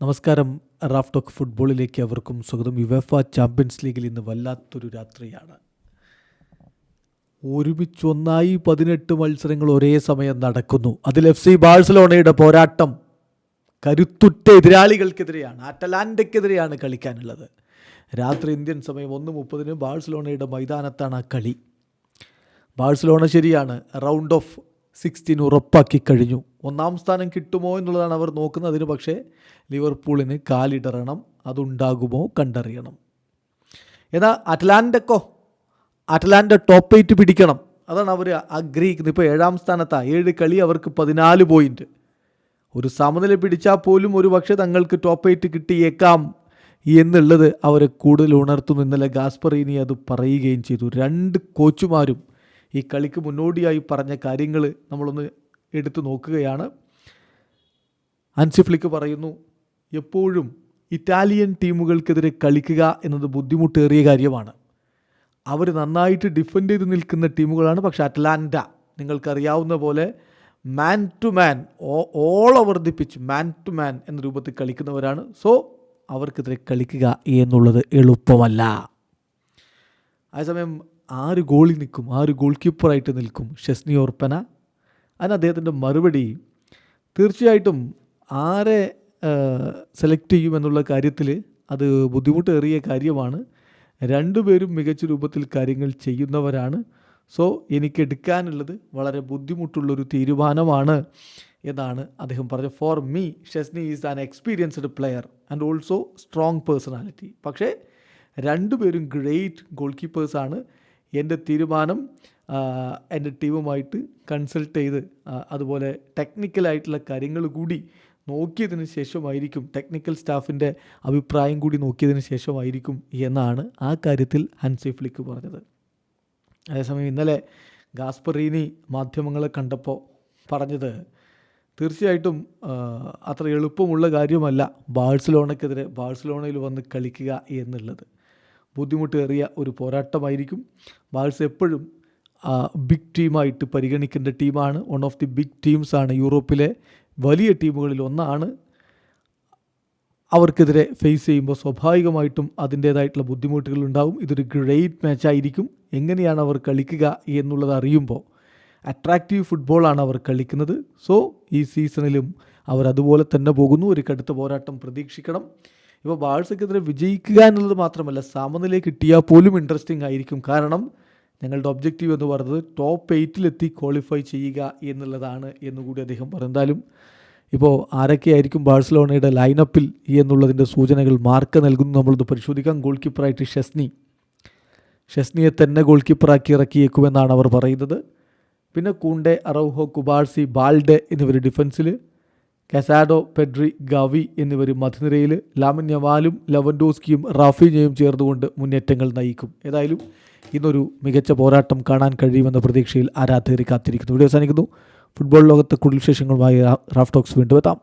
നമസ്കാരം. Raf talk ഫുട്ബോളിലേക്ക് അവർക്കും സ്വാഗതം. യുവേഫ ചാമ്പ്യൻസ് ലീഗിൽ ഇന്ന് വല്ലാത്തൊരു രാത്രിയാണ്. ഒരുമിച്ച് 18 മത്സരങ്ങൾ ഒരേ സമയം നടക്കുന്നു. അതിൽ FC ബാഴ്സലോണയുടെ പോരാട്ടം കരുത്തുറ്റ എതിരാളികൾക്കെതിരെയാണ്, അറ്റലാന്റയ്ക്കെതിരെയാണ് കളിക്കാനുള്ളത്. രാത്രി ഇന്ത്യൻ സമയം 1:30 ബാഴ്സലോണയുടെ മൈതാനത്താണ് ആ കളി. ബാഴ്സലോണ ശരിയാണ്, റൗണ്ട് ഓഫ് 16 ഉറപ്പാക്കി കഴിഞ്ഞു. 1-ാം സ്ഥാനം കിട്ടുമോ എന്നുള്ളതാണ് അവർ നോക്കുന്നതിന്. പക്ഷേ ലിവർപൂളിന് കാലിടറണം, അതുണ്ടാകുമോ കണ്ടറിയണം. എന്നാൽ അറ്റലാന്റ ടോപ്പ് 8 പിടിക്കണം, അതാണ് അവർ ആഗ്രഹിക്കുന്നത്. ഇപ്പോൾ 7-ാം സ്ഥാനത്താണ്, 7 കളി, അവർക്ക് 14 പോയിൻറ്റ്. ഒരു സമനില പിടിച്ചാൽ പോലും ഒരു പക്ഷേ തങ്ങൾക്ക് ടോപ്പ് 8 കിട്ടിയേക്കാം എന്നുള്ളത് അവരെ കൂടുതൽ ഉണർത്തുന്നു. ഇന്നലെ ഗാസ്പറീനി അത് പറയുകയും ചെയ്തു. 2 കോച്ചുമാരും ഈ കളിക്ക് മുന്നോടിയായി പറഞ്ഞ കാര്യങ്ങൾ നമ്മളൊന്ന് എടുത്തു നോക്കുകയാണ്. ഹൻസി ഫ്ലിക്ക് പറയുന്നു, എപ്പോഴും ഇറ്റാലിയൻ ടീമുകൾക്കെതിരെ കളിക്കുക എന്നത് ബുദ്ധിമുട്ടേറിയ കാര്യമാണ്. അവർ നന്നായിട്ട് ഡിഫെൻഡ് ചെയ്ത് നിൽക്കുന്ന ടീമുകളാണ്. പക്ഷേ അറ്റ്ലാന്റ നിങ്ങൾക്കറിയാവുന്ന പോലെ man to man, all over the pitch man to man എന്ന രൂപത്തിൽ കളിക്കുന്നവരാണ്. സോ അവർക്കെതിരെ കളിക്കുക എന്നുള്ളത് എളുപ്പമല്ല. അതേസമയം 6 ഗോളിൽ നിൽക്കും, 6 ഗോൾ കീപ്പറായിട്ട് നിൽക്കും ഷെസ്നി ഓർപ്പന. അതിന് അദ്ദേഹത്തിൻ്റെ മറുപടി, തീർച്ചയായിട്ടും ആരെ സെലക്ട് ചെയ്യുമെന്നുള്ള കാര്യത്തിൽ അത് ബുദ്ധിമുട്ടേറിയ കാര്യമാണ്. 2 പേരും മികച്ച രൂപത്തിൽ കാര്യങ്ങൾ ചെയ്യുന്നവരാണ്. സോ എനിക്കെടുക്കാനുള്ളത് വളരെ ബുദ്ധിമുട്ടുള്ളൊരു തീരുമാനമാണ് എന്നാണ് അദ്ദേഹം പറഞ്ഞത്. For me Szczesny is an experienced player and also strong personality. പക്ഷേ 2 പേരും ഗ്രേറ്റ് ഗോൾ കീപ്പേഴ്സാണ്. എൻ്റെ തീരുമാനം എൻ്റെ ടീമുമായിട്ട് കൺസൾട്ട് ചെയ്ത് അതുപോലെ ടെക്നിക്കലായിട്ടുള്ള കാര്യങ്ങൾ കൂടി നോക്കിയതിന് ശേഷമായിരിക്കും, ടെക്നിക്കൽ സ്റ്റാഫിൻ്റെ അഭിപ്രായം കൂടി നോക്കിയതിന് ശേഷമായിരിക്കും എന്നാണ് ആ കാര്യത്തിൽ ഹൻസി ഫ്ലിക്ക് പറഞ്ഞത്. അതേസമയം ഇന്നലെ ഗാസ്പറീനി മാധ്യമങ്ങളെ കണ്ടപ്പോൾ പറഞ്ഞത്, തീർച്ചയായിട്ടും അത്ര എളുപ്പമുള്ള കാര്യമല്ല ബാഴ്സലോണയ്ക്കെതിരെ ബാഴ്സലോണയിൽ വന്ന് കളിക്കുക എന്നുള്ളത്. ബുദ്ധിമുട്ടേറിയ ഒരു പോരാട്ടമായിരിക്കും. ബാഴ്സ എപ്പോഴും ബിഗ് ടീമായിട്ട് പരിഗണിക്കേണ്ട ടീമാണ്. വൺ ഓഫ് ദി ബിഗ് ടീംസാണ്, യൂറോപ്പിലെ വലിയ ടീമുകളിൽ ഒന്നാണ്. അവർക്കെതിരെ ഫേസ് ചെയ്യുമ്പോൾ സ്വാഭാവികമായിട്ടും അതിൻ്റേതായിട്ടുള്ള ബുദ്ധിമുട്ടുകൾ ഉണ്ടാവും. ഇതൊരു ഗ്രേറ്റ് മാച്ചായിരിക്കും. എങ്ങനെയാണ് അവർ കളിക്കുക എന്നുള്ളത് അറിയുമ്പോൾ അട്രാക്റ്റീവ് ഫുട്ബോളാണ് അവർ കളിക്കുന്നത്. സോ ഈ സീസണിലും അവർ അതുപോലെ തന്നെ പോകുന്നു. ഒരു കടുത്ത പോരാട്ടം പ്രതീക്ഷിക്കണം. ഇപ്പോൾ ബാഴ്സയ്ക്കെതിരെ വിജയിക്കുക എന്നുള്ളത് മാത്രമല്ല, സമനില കിട്ടിയാൽ പോലും ഇൻട്രസ്റ്റിംഗ് ആയിരിക്കും. കാരണം ഞങ്ങളുടെ ഒബ്ജക്റ്റീവ് എന്ന് പറയുന്നത് ടോപ്പ് 8 ക്വാളിഫൈ ചെയ്യുക എന്നുള്ളതാണ് എന്നുകൂടി അദ്ദേഹം പറഞ്ഞു. എന്തായാലും ഇപ്പോൾ ആരൊക്കെയായിരിക്കും ബാഴ്സലോണയുടെ ലൈനപ്പിൽ എന്നുള്ളതിൻ്റെ സൂചനകൾ മാർക്ക് നൽകുന്നു. നമ്മളത് പരിശോധിക്കാം. ഗോൾ കീപ്പറായിട്ട് ഷെസ്നിയെ തന്നെ ഗോൾ കീപ്പറാക്കി ഇറക്കിയേക്കുമെന്നാണ് അവർ പറയുന്നത്. പിന്നെ കൂണ്ടെ, അറൗഹോ, കുബാർസി, ബാൽഡെ എന്നിവർ ഡിഫൻസിൽ, കസാഡോ, പെഡ്രി, ഗാവി എന്നിവർ മധ്യനിരയിൽ, ലാമിൻ യമാലും ലെവൻഡോസ്കിയും റാഫീഞ്ഞയും ചേർന്നുകൊണ്ട് മുന്നേറ്റങ്ങൾ നയിക്കും. ഏതായാലും ഇന്നൊരു മികച്ച പോരാട്ടം കാണാൻ കഴിയുമെന്ന പ്രതീക്ഷയിൽ ആരാധകർ കാത്തിരിക്കുന്നു. വീഡിയോ അവസാനിക്കുന്നു. ഫുട്ബോൾ ലോകത്തെ കൂടുതൽ വിശേഷങ്ങളുമായി റാഫ് ടോക്സ് വീണ്ടും എത്താം.